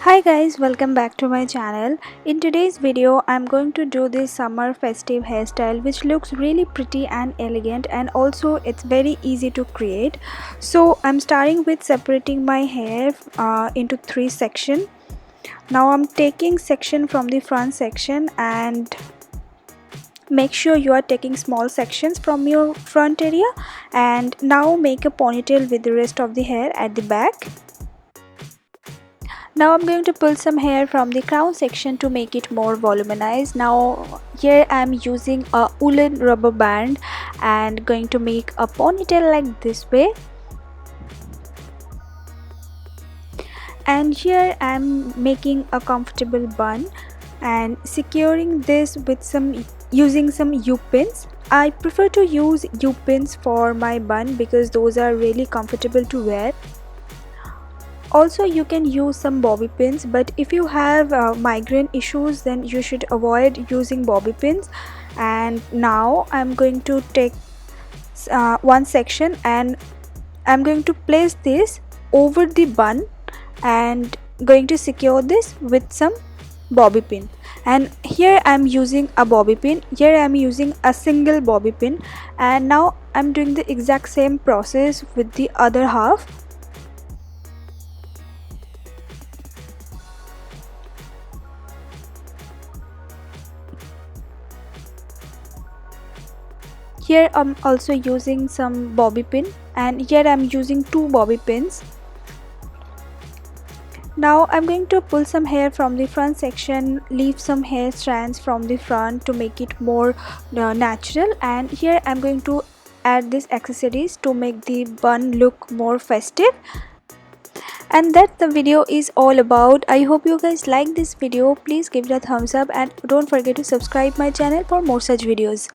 Hi guys, welcome back to my channel. In today's video, I'm going to do this summer festive hairstyle which looks really pretty and elegant, and also it's very easy to create. So I'm starting with separating my hair into three sections. Now I'm taking section from the front section, and make sure you are taking small sections from your front area, and now make a ponytail with the rest of the hair at the back. Now I'm going to pull some hair from the crown section to make it more voluminized. Now here I'm using a woolen rubber band and going to make a ponytail like this way. And here I'm making a comfortable bun and securing this with using some U-pins. I prefer to use U-pins for my bun because those are really comfortable to wear. Also, you can use some bobby pins, but if you have migraine issues, then you should avoid using bobby pins. And now I'm going to take one section and I'm going to place this over the bun and going to secure this with some bobby pin. And here I'm using a bobby pin, here I'm using a single bobby pin, and now I'm doing the exact same process with the other half. Here I'm also using some bobby pin, and here I'm using two bobby pins. Now I'm going to pull some hair from the front section, leave some hair strands from the front to make it more natural, and here I'm going to add these accessories to make the bun look more festive. And that the video is all about. I hope you guys like this video. Please give it a thumbs up and don't forget to subscribe my channel for more such videos.